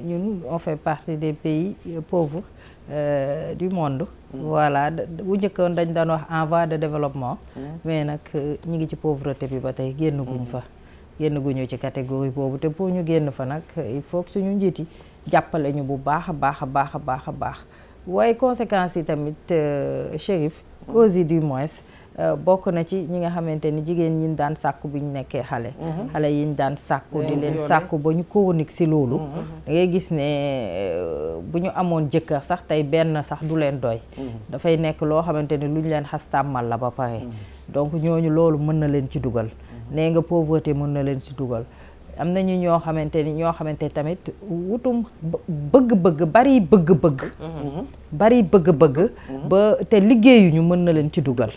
ñun on fait partie des pays pauvres du monde voilà bu njëkkoon dañ daan wax en voie de développement mais nag ñi ngi ci pauvreté bi ba tey génn guñu ci catégorie boobu te pour ñu génn fa nag il faut que suñu njiit yi jàppale ñu bu baax a baax a baax a baax a baax waaye conséquences yi tamit Chérif causes yi du moins bokk na ci ñi nga xamante ni jigéen ñi daan sàkku bi ñu nekkee xale yi ñu daan sàkku di leen sàkku ba ñu chronique si loolu da ngay gis ne bu ñu amoon jëkkër sax tey benn sax du leen doy dafay nekk loo xamante ni lu ñu leen xas tàmmal la ba pare donc ñooñu loolu mën na leen ci dugal nee nga pauvreté mën na leen si dugal am nañu ñoo xamante tamit wutum bëgg-bëgg bari bëgg-bëgg ba te liggéeyuñu mën na leen ci dugal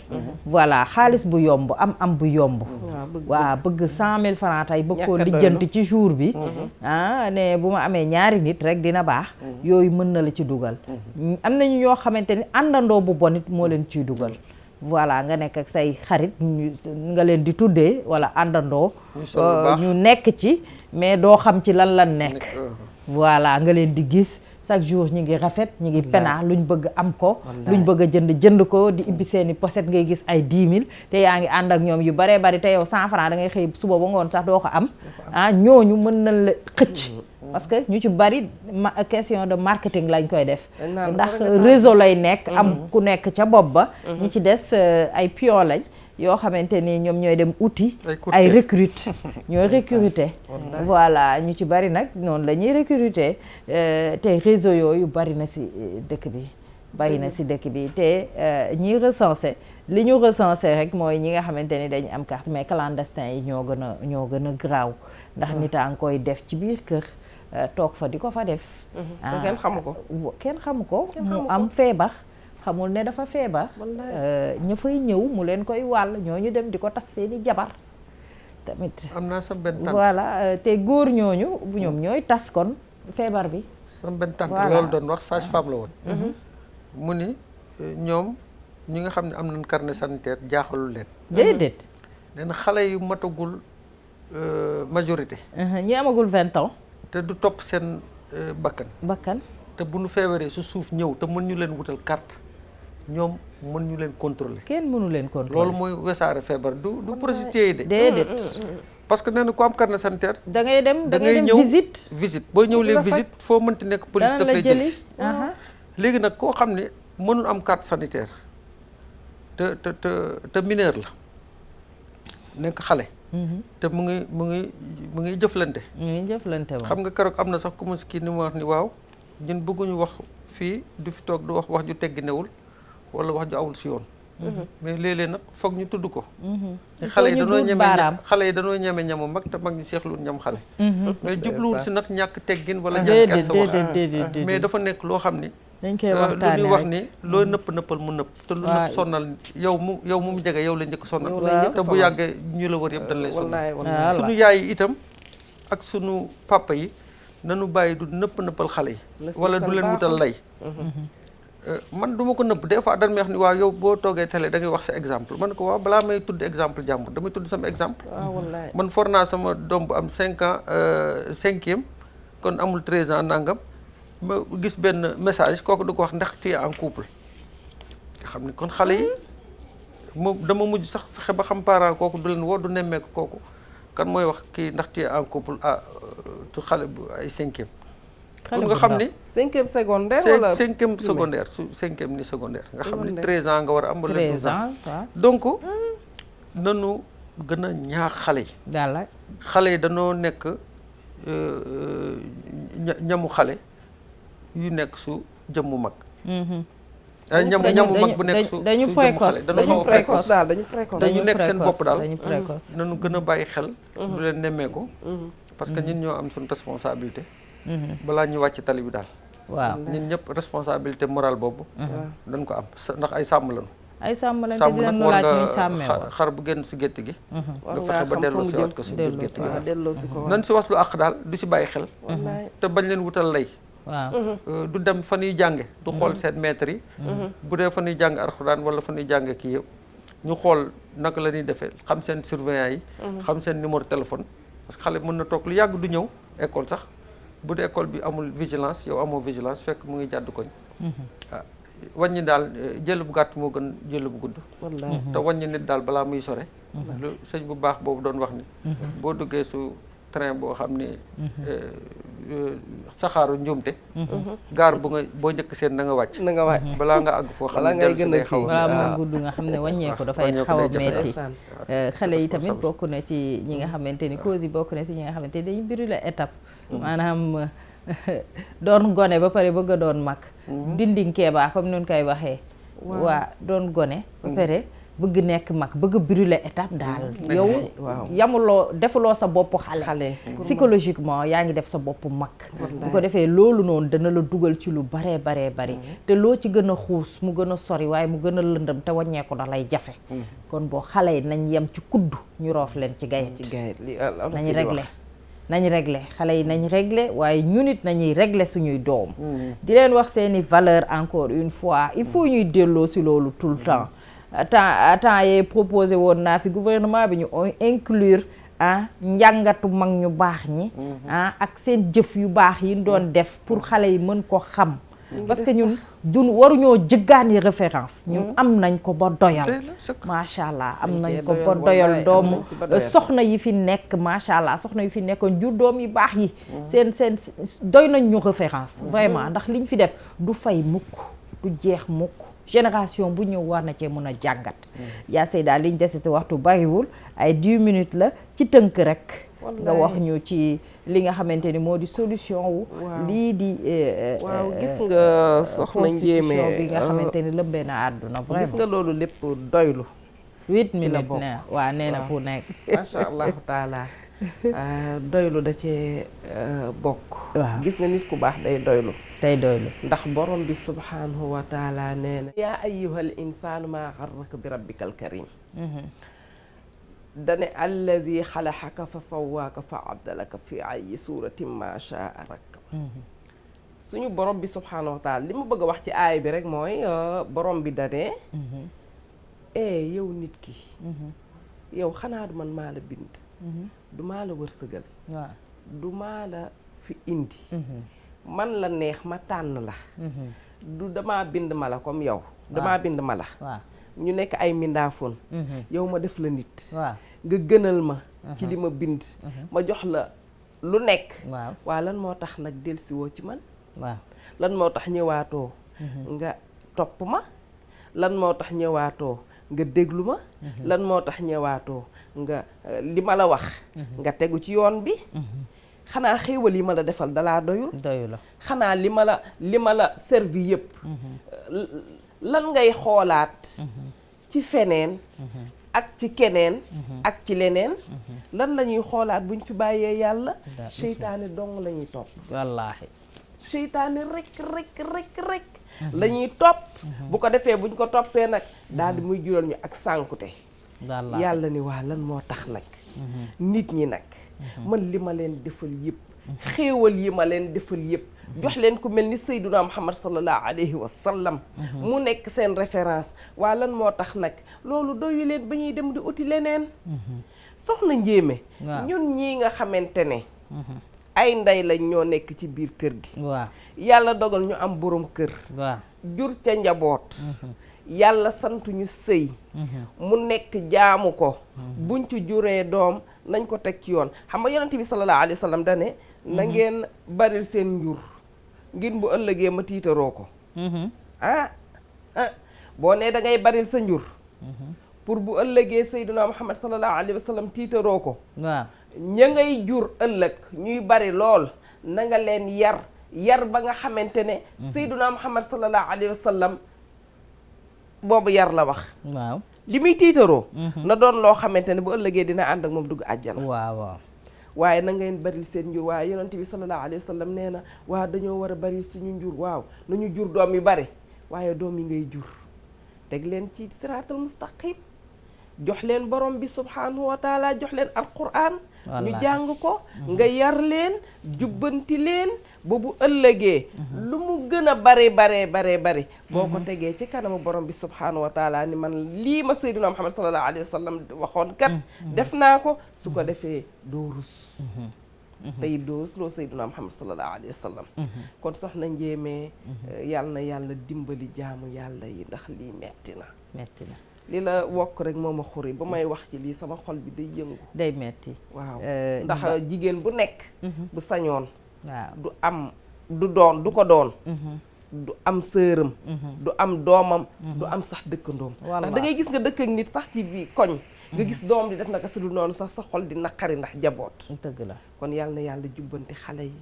voilà xaalis bu yomb am bu yomb waaw bëgg 100 000 francs tey bëgg koo lijjanti ci jour bi ne bu ma amee ñaari nit rek dina baax yooyu mën na la ci dugal am nañu ñoo xamante ni àndandoo bu bon it moo leen ciy dugal voilà nga nekk ak say xarit nga leen di tuddee wala àndandoo ñu nekk ci mais doo xam ci lan nekk voilà nga leen di gis chaque jour ñi ngi rafet ñi ngi pena luñ bëgg am ko luñ bëgg a jënd ko di ibbi seeni pochette ngay gis ay 10 000 te yaa ngi ànd ak ñoom yu baree bari te yow 100 francs da ngay xëy suba ba ngoon sax doo ko am ñooñu mën nañ la xëcc parce que ñu ci bari question de marketing lañ koy def ndax réseau lay nekk am ku nekk ca bopp ba ñi ci des ay pion lañ yoo xamante ni ñoom ñooy dem uti ay recrute ñooy recruter voilà ñu ci bari nag noonu la ñuy recruter te réseau yooyu bari na ci dëkk bi te ñiy recenser li ñu recenser rek mooy ñi nga xamante ni dañu am carte mais clandestin yi ñoo gën a graaw ndax nit a ngi koy def ci biir kër toog fa di ko fa def kenn xamu ko mu am feebar xamul ne dafa feebar ña fay ñëw mu leen koy wàll ñooñu dem di ko tas seeni jabar tamit am naa sam benn tante voilà te góor ñooñu bu ñoom ñooy tas kon feebar bi sam benn tante loolu doon wax sage-femme la woon mu ni ñoom ñi nga xam ne am nañ carnet sanitaire jaaxalul leen déedéet nee na xale yu matagul majorité ñi amagul 20 ans te du topp seen bakkan te bu nu feebaree su suuf ñëw te mën ñu leen wutal carte ñoom mën ñu leen contrôler kenn mënu leen contrôler loolu mooy wesaare feebar du prostituée yi de déedéet parce que nee na ku am carnet sanitaire da ngay dem ñëw visite boo ñëw les visite foo mënti nekk police daf lay jël si léegi nag koo xam ne mënul am carte sanitaire te mineur la nekk xale te mu ngi jëflante xam nga keroog am na sax ku ma kii ni mu wax ni waaw ñun bëgguñu wax fii du fi toog du wax ju tegginewul wala wax ju awul si yoon mais léeg-léeg nag foog ñu tudd ko xale yi dañoo ñeme ñamu mag te mag ñi seexluwul ñam xale mais jubluwul si nag ñàkk teggin wala ñàkk kersa wax mais dafa nekk loo xam ni dañ koy waxtaanee lu ñuy wax ni loo nëppal mu nëpp te lu nëpp sonal yow mu jege yow la njëkk sonal te bu yàggee ñu la wër yëpp dañ lay sonal suñu yaay yi itam ak suñu papa yi nanu bàyyi du nëppal xale yi wala du leen wutal lay man du ma ko nëbb des fois dañ may wax ni waaw yow boo toogee télé da ngay wax sa exemple man ko waaw balaa may tudd exemple jàmbur damay tudd sama exemple. wallaay man for naa sama doom bu am 5 ans 5e kon amul 13 ans nangam ma gis benn message kooku du ko wax ndax tu es en couple nga xam ni kon xale yi moom dama mujj sax fexe ba xam parent kooku du leen woo du nemmeeku kooku kan mooy wax kii ndax tu es en couple tu xale bu ay 5e. kon nga xam ni 5e secondaire wala 5e secondaire su 5e ni secondaire nga xam ni 13 ans nga war a am wala 12 ans waaw. donc nanu gën a ñaax xale yi xale yi dañoo nekk ñamu xale yu nekk su jëmmu mag ñamu mag bu nekk su dañu jëmmu xale dañu précoce daal dañu précoce dañu nekk seen bopp daal dañu précoce nanu gën a bàyyi xel du leen nemmeeku parce que ñun ñoo am suñu responsabilité balaa ñuy wàcc tali bi daal waaw ñun ñëpp responsabilité morale boobu dañ ko am ndax ay sàmm lañu ay sàmm lañ te sàmm dinañ nag nu war laaj ñuy sàmmee nga xar bu génn si gétt gi nga fexe ba delloo si waat ko si biir gétt gi delloo si ko nan si waslu àq daal du si bàyyi xel te bañ leen wutal lay waaw du dem fa ñuy jànge du xool seen maître yi bu dee fa ñuy jàng alxuraan wala fa ñuy jànge kii yëpp ñu xool naka la ñuy defee xam seen surveillant yi xam seen numéro téléphone parce que xale mën na toog lu yàgg du ñëw école sax bu dee école bi amul vigilance yow amoo vigilance fekk mu ngi jàdd koñ waaw wàññi daal jël bu gàtt moo gën jël bu gudd te wàññi nit daal balaa muy sore lu sëñ bu baax boobu doon wax ni boo duggee su train boo xam ni saxaaru njuumte gaar bu nga boo njëkk seen na nga wàcc balaa nga àgg foo xam ne dellu si day xaw balaa muy gudd nga xam ne wàññeeku dafay xaw a metti xale yi tamit bokk na ci ñi nga xamante ni cause yi bokk na ci ñi nga xamante ni dañu brûler étape maanaam doon gone ba pare bëgg a doon mag dindinkee baa comme nun koy waxee waa doon gone ba pare bëgg nekk mag bëgg a brûler étape daal yow yamuloo defuloo sa bopp xale psychologiquement yaa ngi def sa bopp mag bu ko defee loolu noonu dana la dugal ci lu baree bari te loo ci gën a xuus mu gën a sori waaye mu gën a lëndëm te wàññeeku da lay jafe kon boo xale yi nañ yem ci kudd ñu roof leen ci gayet nañ réglé xale yi nañ réglé waaye ñun it nañuy réglé suñuy doom di leen wax seeni valeur encore une fois il faut ñuy delloo si loolu tout le temps yee proposé woon naa fi gouvernement bi ñu inclure njàngatu mag ñu baax ñi ak seen jëf yu baax yi doon def pour xale yi mën ko xam parce que ñun waruñoo jëggaani référence ñun am nañ ko ba doyal macha allah am nañ ko ba doyal doomu soxna yi fi nekk macha allah soxna yi fi nekkoon jur doom yu baax yi seen doy nañ ñu référence vraiment ndax liñ fi def du fay mukk du jeex mukk génération bu ñëw war na cee mën a jàngat yaa say daal liñ dese ci waxtu bariwul ay 10 minutes la ci tënk rek nga wax ñu ci li nga xamante ni moo di solution wu lii di waaw gis nga soxna Ndiémé bi nga xamante ni lëmbee na àdduna vraiment gis nga loolu lépp doylu 8 minutes ne waaw nee na pour nekk macha allahu taala doylu da cee bokk waaw gis nga nit ku baax day doylu ndax borom bi subhanahu wa taala nee na yaa ayyuhal insaanu maa garraka bi rabbikal karim dane allazi xalaxaka fa sawaaka fa abdalaka fi ayyi suratin ma shaa rakka suñu borom bi subhanahu wa taala li ma bëgg a wax ci aay bi rek mooy borom bi dane yow nit ki yow xanaa du man maa la bind du maa la wërsëgal du maa la fi indi man la neex ma tànn la du damaa bind ma la comme yow damaa bind ma la ñu nekk ay mbindaafoon yow ma def la nit nga gënal ma ci li ma bind ma jox la lu nekk waaw lan moo tax nag dellusiwoo ci man lan moo tax ñëwaatoo nga topp ma lan moo tax ñëwaatoo nga déglu ma lan moo tax ñëwaatoo nga li ma la wax nga tegu ci yoon bi xanaa xéewal yi ma la defal dalaa doyul la xanaa li ma la servi yëpp lan ngay xoolaat ci feneen ak ci keneen ak ci leneen lan la ñuy xoolaat buñ fi bàyyee yàlla seytaane dong la ñuy topp wallaahi seytaane rek la ñuy topp bu ko defee buñ ko toppee nag daal di muy jural ñu ak sànkute yàlla ni waa lan moo tax nag nit ñi nag man li ma leen defal yëpp xéewal yi ma leen defal yëpp jox leen ku mel ni Seydina Muhammad sallallahu alayhi wa sallam mu nekk seen référence waa lan moo tax nag loolu doyu leen ba ñuy dem di uti leneen soxna Njéeme ñun ñii nga xamante ne ay ndey lañ ñoo nekk ci biir kër gi waaw yàlla dogal ñu am borom kër waaw jur ca njaboot yàlla santu ñu sëy mu nekk jaamu ko buñ ci juree doom nañ ko teg ci yoon xam nga yonent bi sallallahu alayhi wa sallam dane na ngeen baril seen njur ngir bu ëllëgee ma tiitaroo ko boo nee da ngay baril sa njur pour bu ëllëgee Seydina Muhammad sallallahu alayhi wa sallam tiitaroo ko waaw ña ngay jur ëllëg ñuy bari lool na nga leen yar ba nga xamante ne Seydina Muhammad sallallahu alayhi wa sallam boobu yar la wax waaw li muy tiitaroo na doon loo xamante ne bu ëllëgee dina ànd ak moom dugg àjjana waaw waaye na ngeen baril seen njur waaye yonent bi sallallahu alayhi wa sallam nee na waaw dañoo war a baril suñu njur waaw nañu jur doom yu bari waaye doom yi ngay jur teg leen ci siraatal mustaqim jox leen borom bi subhanahu wa taala jox leen alquran ñu jàng ko nga yar leen jubbanti leen ba bu ëllëgee lu mu gën a bare boo ko tegee ci kanamu borom bi subhanahu wa taala ni man lii ma Seydina Muhammad sallallahu alayhi wa sallam waxoon kat def naa ko su ko defee doo rus tey doo rusloo Seydina Muhammad sallallahu alayhi wa sallam kon soxna Njéeme yàlla na yàlla dimbali jaamu yàlla yi ndax lii metti na li la wokk rek moo ma xuri ba may wax ci lii sama xol bi day yëngu day metti waaw ndax jigéen bu nekk bu sañoon waaw du ko doon du am sëram du am doomam du am sax dëkkandoom ndax da ngay gis nga dëkk ak nit sax ci bi koñ nga gis doom di def naka su dul noonu sax sa xol di naqari ndax jaboot dëgg la kon yal na yàlla jubbanti xale yi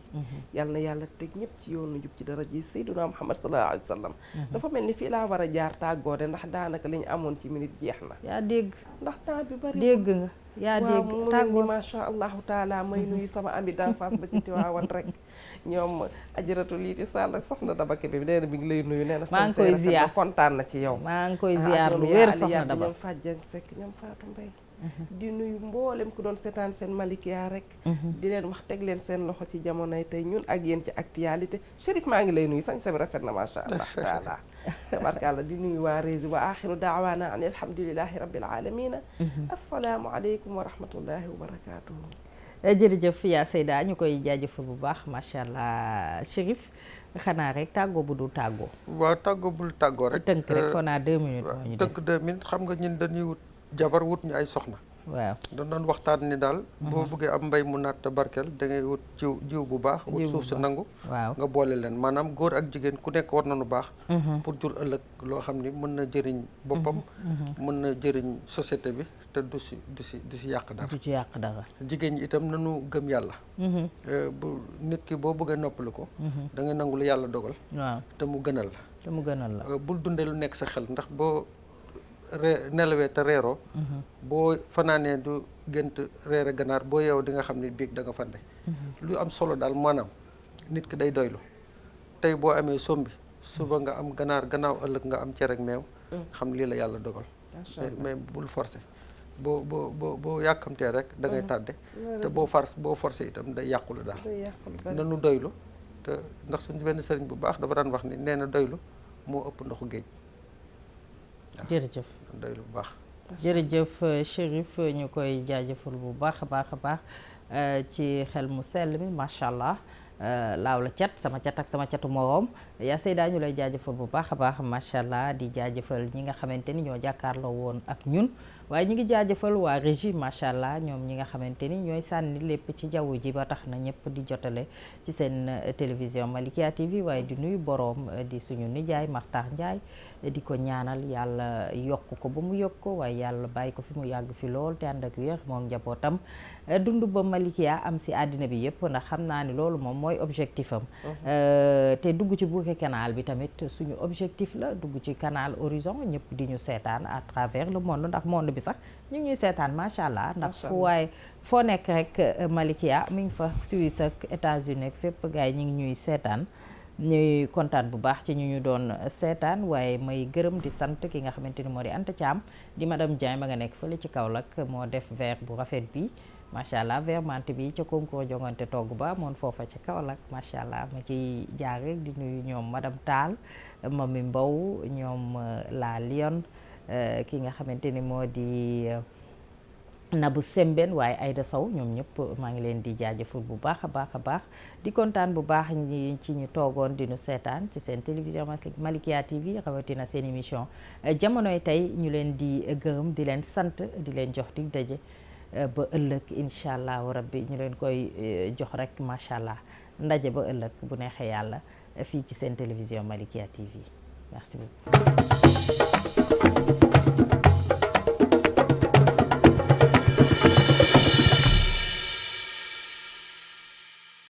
yal na yàlla teg ñëpp ci yoonu jub ci daraja yi Seydina Muhammad sallallahu alayhi wa sallam dafa mel ni fii laa war a jaar tàggoo de ndax daanaka li ñu amoon ci minute jeex na yaa dégg ndax temps bi bari dégg nga yaa dégg tàggoo macha allahu taala may nuyu sama ami d'enfance ba ci Tiwaawan rek ñoom ajaratu liiti Sall ak soxna Daba Kébé bi nee na mi ngi lay nuyu nee na maa ngi koy ziar kontaan na ci yow maa ngi koy ziar lu wér soxna Daba ñoom Fadjen Seck ñoom Fatou Mbaye di nuyu mboolem ku doon seetaan seen Malikia rek di leen wax teg leen seen loxo ci jamonoy tey ñun ak yéen ci actualité Chérif maa ngi lay nuyu sañ bi rafet na macha allah taala tabarkàlla di nuyu waa Rési wa axiru daawaana an alhamdulilahi rabbil alamina assalaamu aleykum wa rahmatullahi wa barakatuhu jërëjëf yaa Seyda ñu koy jaajëfal bu baax macha allah Chérif xanaa rek tàggoo bu dul tàggoo waaw tàggoo bul tàggoo rek tënk rek foo naa 2 minutes moo ñu tënk 2 minutes xam nga ñun dañuy wut jabar wut ñu ay soxna waaw dañ doon waxtaan ni daal boo bëggee am mbay mu naat te barkeel da ngay wut jiw bu baax wut suuf si nangu waaw nga boole leen maanaam góor ak jigéen ku nekk war nañu baax pour jur ëllëg loo xam ni mën na jëriñ boppam mën na jëriñ société bi te du si yàq dara du ci yàq dara jigéen ñi itam nañu gëm yàlla bu nit ki boo bëggee noppalu ko da ngay nangu lu yàlla dogal waaw te mu gënal la bul dundee lu nekk sa xel ndax boo nelawee te reeroo boo fanaanee du gént reere ganaar boo yeew di nga xam ne biig da nga fande lu am solo daal maanaam nit ki day doylu tey boo amee sombi suba nga am ganaar gannaaw ëllëg nga am cere ak meew xam lii la yàlla dogal mais bul forcé boo yàkkamtee rek da ngay tàdde te boo forcé itam day yàqu la daal nanu doylu te ndax suñu benn sëriñ bu baax dafa daan wax ni nee na doylu moo ëpp ndoxu géej jërëjëf doylu bu baax jërëjëf Chérif ñu koy jaajëfal bu baax a baax ci xel mu sell mi macha allah laaw la cat sama cat ak sama catu moroom yaa Seyda ñu lay jaajëfal bu baax a baax macha allah di jaajëfal ñi nga xamante ni ñoo jàkkaarloo woon ak ñun waaye ñu ngi jaajëfal waa régie macha allah ñoom ñi nga xamante ni ñooy sànni lépp ci jaww ji ba tax na ñëpp di jotale ci seen télévision Malikia TV waaye di nuyu boroom di suñu nijaay Maxtar Njaay di ko ñaanal yàlla yokk ko ba mu yokk ko waaye yàlla bàyyi ko fi mu yàgg fi lool te ànd ak wér moom njabootam dund ba Malikia am si àddina bi yëpp ndax xam naa ni loolu moom mooy objectif am te dugg ci bouquet canal bi tamit suñu objectif la dugg ci canal Horizon ñëpp di ñu seetaan à travers le monde ndax monde bi sax ñu ngi ñuy seetaan macha allah ndax fu waaye foo nekk rek Malikia mi ngi fa Suisse ak États-Unis ak fépp gars yi ñu ngi ñuy seetaan ñuy kontaan bu baax ci ñu doon seetaan waaye may gërëm di sant ki nga xamante ni moo di Anta Thiam di madame Dieng ma nga nekk fële ci Kaolack moo def verre bu rafet bi macha allah vermante bi ca concours jongante togg ba moon foofa ca Kaolack macha allah ma ci jaar rek di nuyu ñoom madame Tall Mami Mbow ñoom la Lyon ki nga xamante ni moo di Nabou Sembène waaye Aïda Sow ñoom ñëpp maa ngi leen di jaajëfal bu baax a baax di kontaan bu baax ñi ci ñu toogoon di ñu seetaan ci seen télévision Malikia TV rawatina seen émission jamonoy tey ñu leen di gërëm di leen sant di leen jox dig daje ba ëllëg incha allahu rabbi ñu leen koy jox rek macha allah ndaje ba ëllëg bu neexee yàlla fii ci seen télévision Malikia TV merci beaucoup.